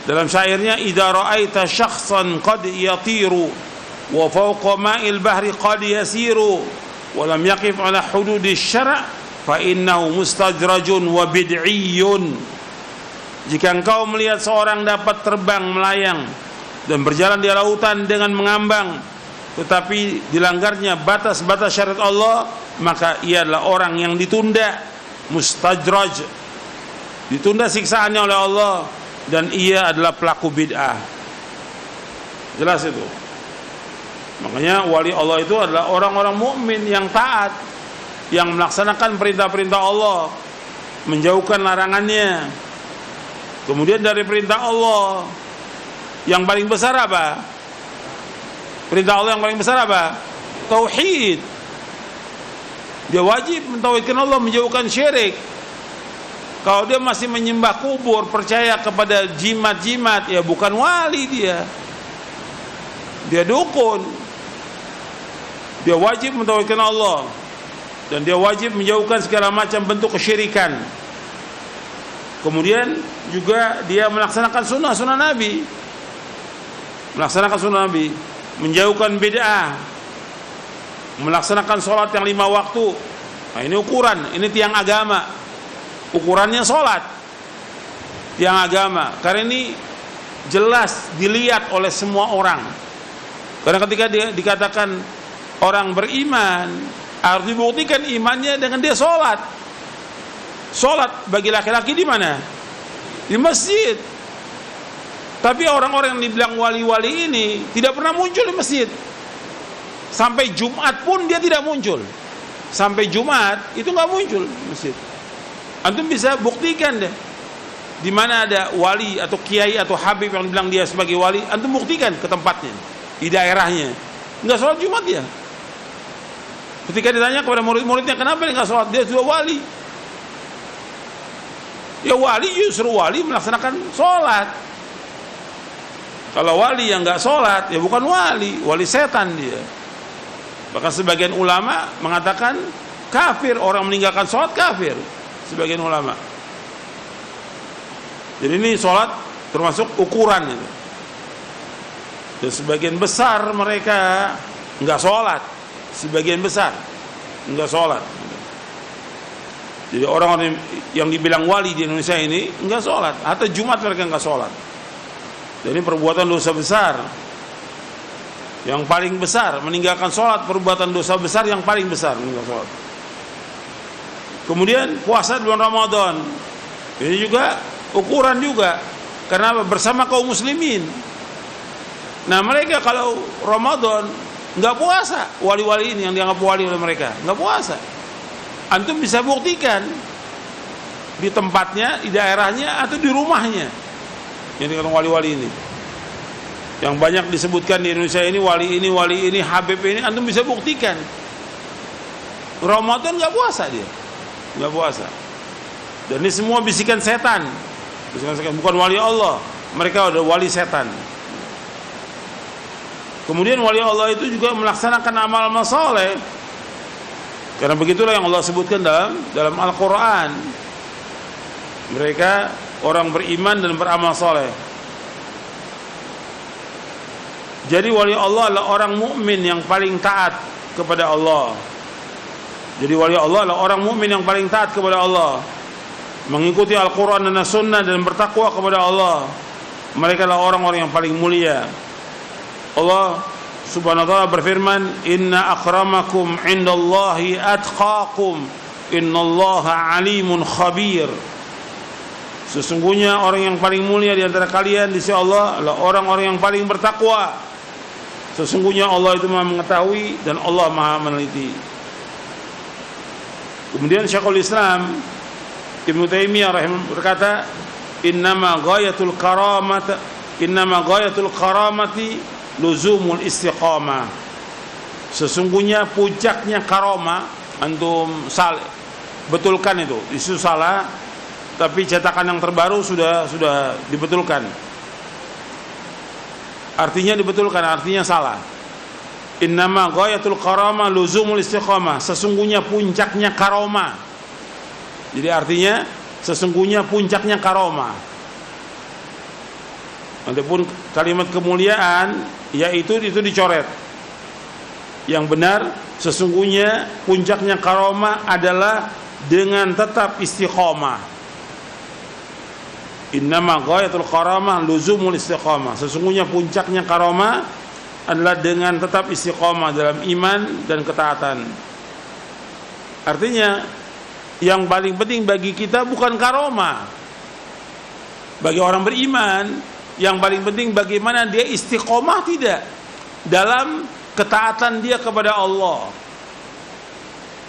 Speaker 1: dalam syairnya, idza ra'aita syakhsan qad yatiru wa fawqa ma'il bahri qad yasiru wa lam yaqif ala hududi syara' fa innahu mustajrajun wa bid'iyyun. Jika engkau melihat seorang dapat terbang melayang dan berjalan di lautan dengan mengambang, tetapi dilanggarnya batas-batas syariat Allah, maka ia adalah orang yang ditunda, mustajraj, ditunda siksaannya oleh Allah, dan ia adalah pelaku bid'ah. Jelas itu. Makanya wali Allah itu adalah orang-orang mukmin yang taat, yang melaksanakan perintah-perintah Allah, menjauhkan larangannya. Kemudian dari perintah Allah yang paling besar apa? Perintah Allah yang paling besar apa? Tauhid. Dia wajib mentauhidkan Allah, menjauhkan syirik. Kalau dia masih menyembah kubur, percaya kepada jimat-jimat, ya bukan wali dia. Dia dukun. Dia wajib mentauhidkan Allah, dan dia wajib menjauhkan segala macam bentuk kesyirikan. Kemudian juga dia melaksanakan sunnah Nabi, menjauhkan bid'ah, melaksanakan sholat yang 5 waktu. Nah, ini ukuran, ini tiang agama. Ukurannya sholat, tiang agama. Karena ini jelas dilihat oleh semua orang. Karena ketika dia dikatakan orang beriman, harus dibuktikan imannya dengan dia sholat. Sholat bagi laki-laki di mana? Di masjid. Tapi orang-orang yang dibilang wali-wali ini tidak pernah muncul di masjid. Sampai Jumat pun dia tidak muncul. Sampai Jumat itu nggak muncul di masjid. Antum bisa buktikan deh, di mana ada wali atau kiai atau habib yang dibilang dia sebagai wali, antum buktikan ke tempatnya, di daerahnya. Nggak sholat Jumat ya. Ketika ditanya kepada murid-muridnya, kenapa dia nggak sholat? Dia sudah wali. Ya wali, justru wali melaksanakan sholat. Kalau wali yang nggak sholat, ya bukan wali, wali setan dia. Bahkan sebagian ulama mengatakan kafir, orang meninggalkan sholat kafir. Sebagian ulama. Jadi ini sholat termasuk ukuran itu. Dan sebagian besar mereka nggak sholat, sebagian besar nggak sholat. Jadi orang-orang yang dibilang wali di Indonesia ini nggak sholat, atau Jumat mereka nggak sholat. Jadi perbuatan dosa besar. Yang paling besar meninggalkan sholat, perbuatan dosa besar yang paling besar meninggalkan sholat. Kemudian puasa di bulan Ramadan, ini juga ukuran juga, karena bersama kaum muslimin. Nah mereka kalau Ramadan nggak puasa, wali-wali ini yang dianggap wali oleh mereka nggak puasa. Antum bisa buktikan di tempatnya, di daerahnya, atau di rumahnya. Yang dikatakan wali-wali ini, yang banyak disebutkan di Indonesia ini, wali ini, Habib ini, antum bisa buktikan. Ramadan nggak puasa dia, nggak puasa. Dan ini semua bisikan setan, bukan wali Allah. Mereka ada wali setan. Kemudian wali Allah itu juga melaksanakan amal-amal saleh. Karena begitulah yang Allah sebutkan dalam Al-Quran. Mereka orang beriman dan beramal saleh. Jadi wali Allah adalah orang mukmin yang paling taat kepada Allah. Jadi wali Allah adalah orang mukmin yang paling taat kepada Allah, mengikuti Al-Quran dan As-Sunnah dan bertakwa kepada Allah. Mereka adalah orang-orang yang paling mulia. Allah Subhanahu wa ta'ala berfirman, "Inna akramakum indallahi atqakum, innallaha alimun khabir." Sesungguhnya orang yang paling mulia di antara kalian di sisi Allah adalah orang-orang yang paling bertakwa. Sesungguhnya Allah itu Maha mengetahui dan Allah Maha meneliti. Kemudian Syekhul Islam Ibnu Taimiyah rahimahullah berkata, "Innama ghayatul karamati luzumul istiqamah." Sesungguhnya puncaknya karamah, antum betulkan itu salah, tapi cetakan yang terbaru sudah dibetulkan. Artinya dibetulkan, artinya salah. Innama ghayatul karamah luzumul istiqamah. Sesungguhnya puncaknya karamah. Jadi artinya sesungguhnya puncaknya karamah. Adapun kalimat kemuliaan yaitu itu dicoret. Yang benar sesungguhnya puncaknya karamah adalah dengan tetap istiqamah. Innama ghayatul karamah luzumul istiqamah. Sesungguhnya puncaknya karamah adalah dengan tetap istiqamah dalam iman dan ketaatan. Artinya yang paling penting bagi kita bukan karamah. Bagi orang beriman, yang paling penting bagaimana dia istiqamah tidak dalam ketaatan dia kepada Allah.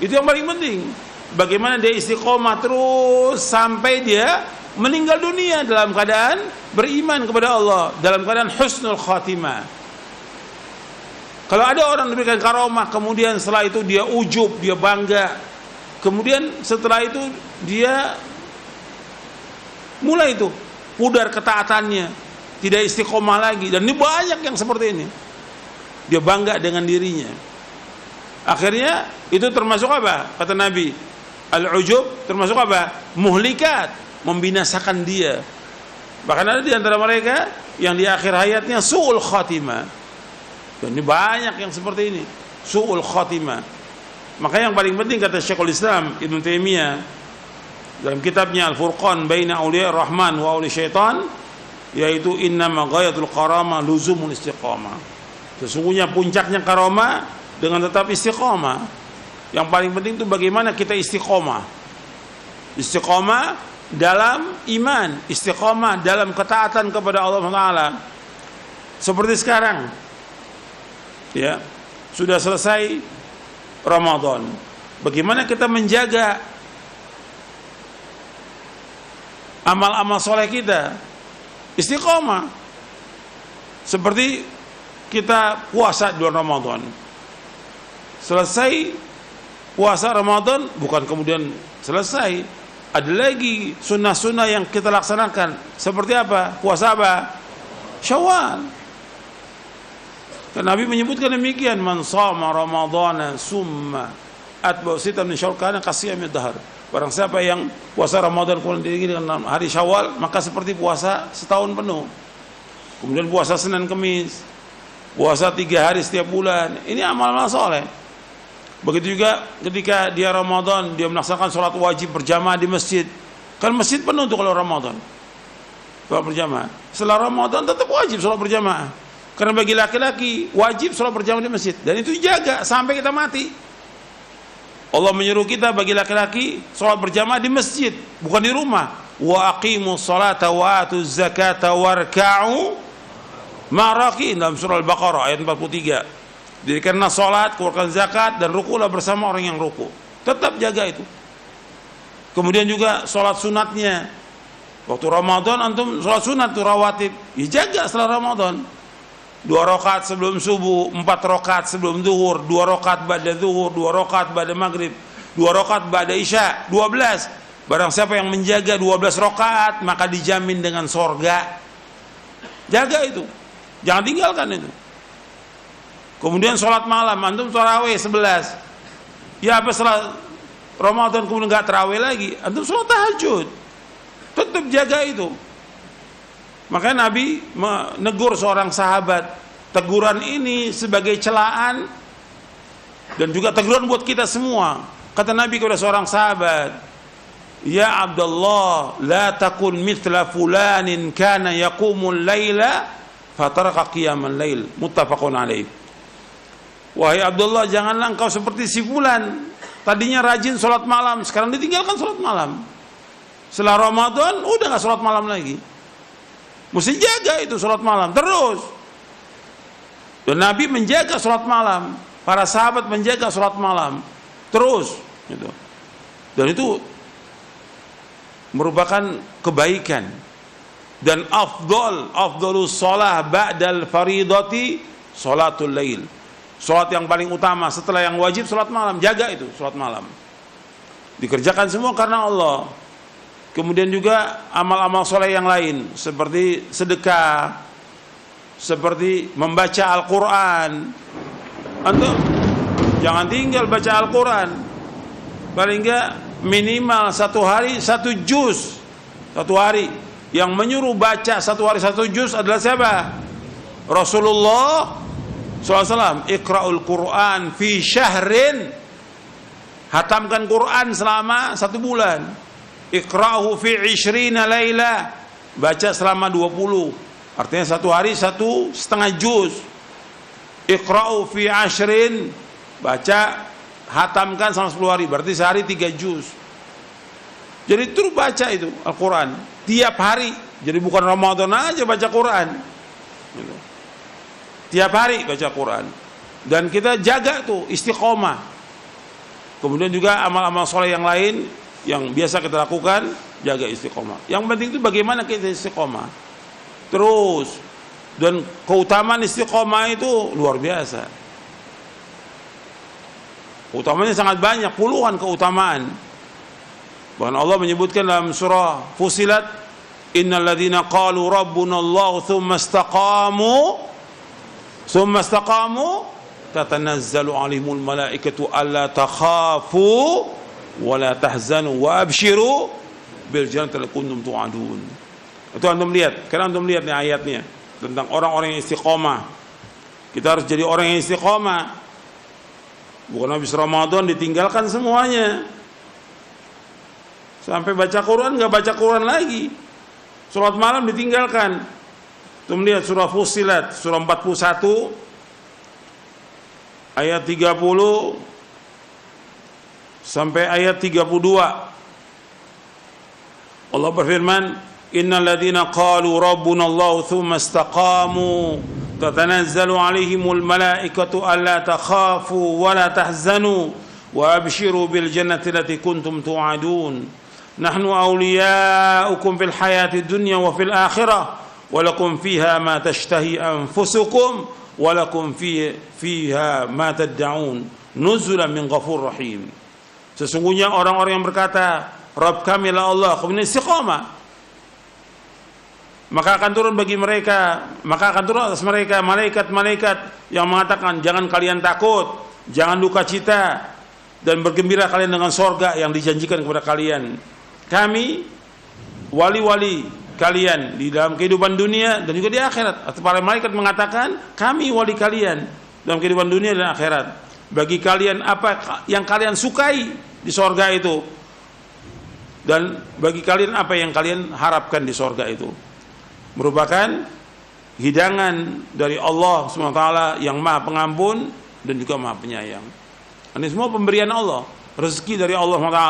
Speaker 1: Itu yang paling penting. Bagaimana dia istiqamah terus sampai dia meninggal dunia dalam keadaan beriman kepada Allah, dalam keadaan husnul khatimah. Kalau ada orang diberikan karamah, kemudian setelah itu dia ujub, dia bangga, kemudian setelah itu dia mulai itu pudar ketaatannya, tidak istiqomah lagi. Dan ini banyak yang seperti ini. Dia bangga dengan dirinya. Akhirnya itu termasuk apa? Kata Nabi, al-ujub termasuk apa? Muhlikat, membinasakan dia. Bahkan ada di antara mereka yang di akhir hayatnya su'ul khatimah. Dan ini banyak yang seperti ini, su'ul khatimah. Maka yang paling penting kata Syekhul Islam Ibnu Taimiyah dalam kitabnya Al-Furqan Baina Auliya Rahman wa Auliya Syaitan, yaitu innama ghayatul karamah luzumul istiqamah. Sesungguhnya puncaknya karamah dengan tetap istiqamah. Yang paling penting itu bagaimana kita istiqamah. Istiqamah dalam iman, istiqamah dalam ketaatan kepada Allah Taala. Seperti sekarang, ya, sudah selesai Ramadan. Bagaimana kita menjaga amal-amal soleh kita? Istiqamah. Seperti kita puasa di bulan Ramadan. Selesai puasa Ramadan, bukan kemudian selesai, ada lagi sunnah-sunnah yang kita laksanakan. Seperti apa? Puasa apa? Syawal. Dan Nabi menyebutkan demikian, man shama ramadhana summa atba'u sitan min syawal kana kasiyamid dahar. Barang siapa yang puasa Ramadan kemudian diiringi dengan hari Syawal, maka seperti puasa setahun penuh. Kemudian puasa Senin Kemis, puasa 3 hari setiap bulan. Ini amal-amal soleh. Begitu juga ketika dia Ramadan, dia melaksanakan sholat wajib berjamaah di masjid. Kan masjid penuh tuh kalau Ramadan, sholat berjamaah. Setelah Ramadan tetap wajib sholat berjamaah. Karena bagi laki-laki wajib sholat berjamaah di masjid. Dan itu dijaga sampai kita mati. Allah menyuruh kita bagi laki-laki sholat berjamaah di masjid, bukan di rumah. Wa aqimus sholata wa atuz zakata warka'u ma'raki'in, dalam surah Al-Baqarah ayat 43. Jadi karena sholat, keluarkan zakat, dan rukulah bersama orang yang ruku. Tetap jaga itu. Kemudian juga sholat sunatnya. Waktu Ramadan antum sholat sunat itu rawatib, dijaga setelah Ramadan. 2 rakaat sebelum subuh, 4 rakaat sebelum zuhur, 2 rakaat ba'da zuhur, 2 rakaat ba'da maghrib, 2 rakaat ba'da isya, 12. Barang siapa yang menjaga 12 rakaat, maka dijamin dengan sorga. Jaga itu, jangan tinggalkan itu. Kemudian sholat malam, antum tarawih 11. Ya apa setelah Ramadan kemudian nggak tarawih lagi, antum sholat tahajud. Tetap jaga itu. Makanya Nabi menegur seorang sahabat. Teguran ini sebagai celaan dan juga teguran buat kita semua. Kata Nabi kepada seorang sahabat, ya Abdullah, la takun mithla fulanin kana yaqumul laila fataraka qiyamal lail. Muttafaqun alaih. Wahai Abdullah, janganlah engkau seperti si fulan. Tadinya rajin sholat malam, sekarang ditinggalkan sholat malam. Setelah Ramadan udah nggak sholat malam lagi. Mesti jaga itu sholat malam terus. Dan Nabi menjaga sholat malam, para sahabat menjaga sholat malam terus gitu. Dan itu merupakan kebaikan. Dan afdalus shalah ba'dal faridati sholatul lail. Sholat yang paling utama setelah yang wajib sholat malam. Jaga itu sholat malam, dikerjakan semua karena Allah. Kemudian juga amal-amal soleh yang lain seperti sedekah, seperti membaca Al-Quran. Antum jangan tinggal baca Al-Quran, paling enggak minimal 1 hari 1 juz. 1 hari. Yang menyuruh baca 1 hari 1 juz adalah siapa? Rasulullah SAW. Iqra'ul Quran fi syahrin, hatamkan Quran selama 1 bulan. Iqra'hu fi 20 laila, baca selama 20. Artinya 1 hari 1,5 juz. Iqra'u fi 10, baca hatamkan selama 10 hari, berarti sehari 3 juz. Jadi terus baca itu Al-Quran tiap hari. Jadi bukan Ramadan aja baca Quran gitu. Tiap hari baca Quran. Dan kita jaga tuh istiqomah. Kemudian juga amal-amal soleh yang lain yang biasa kita lakukan, jaga istiqomah. Yang penting itu bagaimana kita istiqomah terus. Dan keutamaan istiqomah itu luar biasa. Keutamanya sangat banyak, puluhan keutamaan. Bahkan Allah menyebutkan dalam surah Fussilat, innal ladzina qalu rabbuna Allah tsumma istaqamu tatanazzalu alaihimul malaikatu alla takhafu wala tahzanu wa abshiru bil jannati allati kuntum tu'adun. Itu antum lihat, karena antum lihat nih ayatnya tentang orang-orang yang istiqomah. Kita harus jadi orang yang istiqomah. Bukan habis Ramadan ditinggalkan semuanya. Sampai baca Quran enggak baca Quran lagi. Salat malam ditinggalkan. Antum lihat surah Fussilat, surah 41 ayat 30 sampai ayat 32. Allah berfirman, innal ladzina qalu rabbuna Allah tsumma istaqamu tatanazzalu alaihimul malaikatu alla takhafu wa la tahzanu wa abshiru bil jannati allati kuntum tu'adun nahnu awliya'ukum fil hayati dunya wa fil akhirah wa lakum fiha ma tashtahi anfusukum wa lakum fiha ma tad'un nuzulan min ghafurur rahim. Sesungguhnya orang-orang yang berkata Rabb kami lah Allah, kemudian istiqamah, maka akan turun atas mereka malaikat-malaikat yang mengatakan, jangan kalian takut, jangan duka cita, dan bergembira kalian dengan sorga yang dijanjikan kepada kalian. Kami wali-wali kalian di dalam kehidupan dunia dan juga di akhirat. Atau para malaikat mengatakan, kami wali kalian dalam kehidupan dunia dan akhirat. Bagi kalian apa yang kalian sukai di sorga itu, dan bagi kalian apa yang kalian harapkan di sorga itu. Merupakan hidangan dari Allah SWT yang maha pengampun dan juga maha penyayang. Ini semua pemberian Allah, rezeki dari Allah SWT.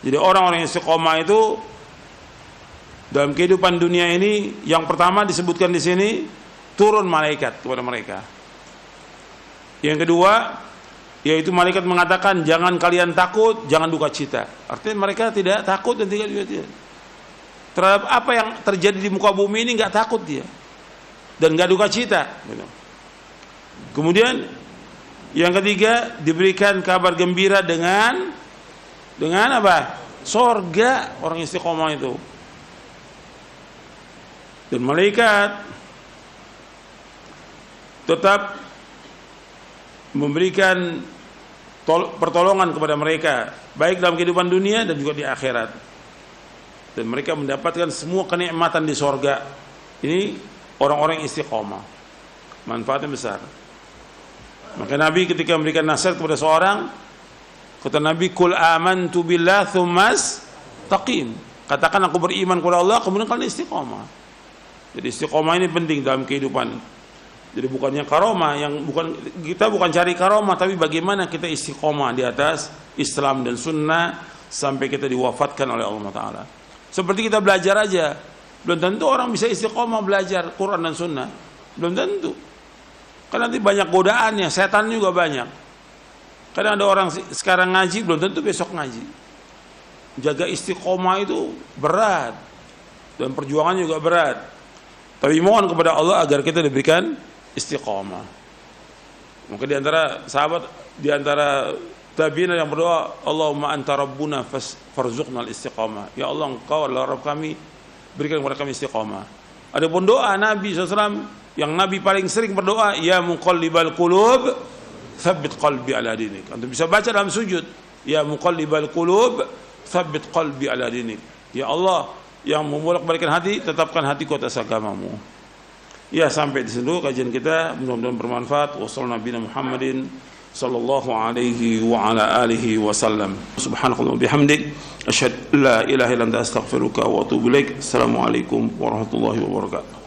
Speaker 1: Jadi orang-orang yang istiqomah itu dalam kehidupan dunia ini, yang pertama disebutkan di sini, turun malaikat kepada mereka. Yang kedua, yaitu malaikat mengatakan, jangan kalian takut, jangan duka cita. Artinya mereka tidak takut dan tidak duka cita. Terhadap apa yang terjadi di muka bumi ini nggak takut dia, dan nggak duka cita. Kemudian yang ketiga, diberikan kabar gembira dengan apa? Sorga orang istiqomah itu. Dan malaikat tetap memberikan pertolongan kepada mereka, baik dalam kehidupan dunia dan juga di akhirat. Dan mereka mendapatkan semua kenikmatan di sorga. Ini orang-orang istiqomah, manfaatnya besar. Maka Nabi ketika memberikan nasihat kepada seorang, kata Nabi, kul amantu billah tsummas taqim. Katakan aku beriman kepada Allah, kemudian kalian istiqomah. Jadi istiqomah ini penting dalam kehidupan. Jadi bukannya karomah, kita bukan cari karomah, tapi bagaimana kita istiqomah di atas Islam dan sunnah sampai kita diwafatkan oleh Allah Ta'ala. Seperti kita belajar aja, belum tentu orang bisa istiqomah belajar Quran dan sunnah, belum tentu. Karena nanti banyak godaannya, setan juga banyak. Kadang ada orang sekarang ngaji, belum tentu besok ngaji. Jaga istiqomah itu berat, dan perjuangan juga berat. Tapi mohon kepada Allah agar kita diberikan istiqomah. Maka di antara sahabat, di antara tabi'in yang berdoa, Allahumma anta rabbuna farzuqnal istiqomah. Ya Allah, engkau adalah Rabb kami, berikan kepada kami istiqomah. Adapun doa Nabi SAW, yang Nabi paling sering berdoa, ya muqallibal qulub tsabbit qalbi ala dinik. Anda bisa baca dalam sujud, ya muqallibal qulub tsabbit qalbi ala dinik. Ya Allah yang membolak-balikkan hati, tetapkan hatiku atas agamamu. Ya, sampai di situ kajian kita, mudah-mudahan bermanfaat. Wassallallahu nabiyana Muhammadin sallallahu alaihi wa ala alihi wasallam. Subhanakallahumma bihamdik asyhadu an la ilaha illa anta astaghfiruka wa atubu ilaik. Assalamualaikum warahmatullahi wabarakatuh.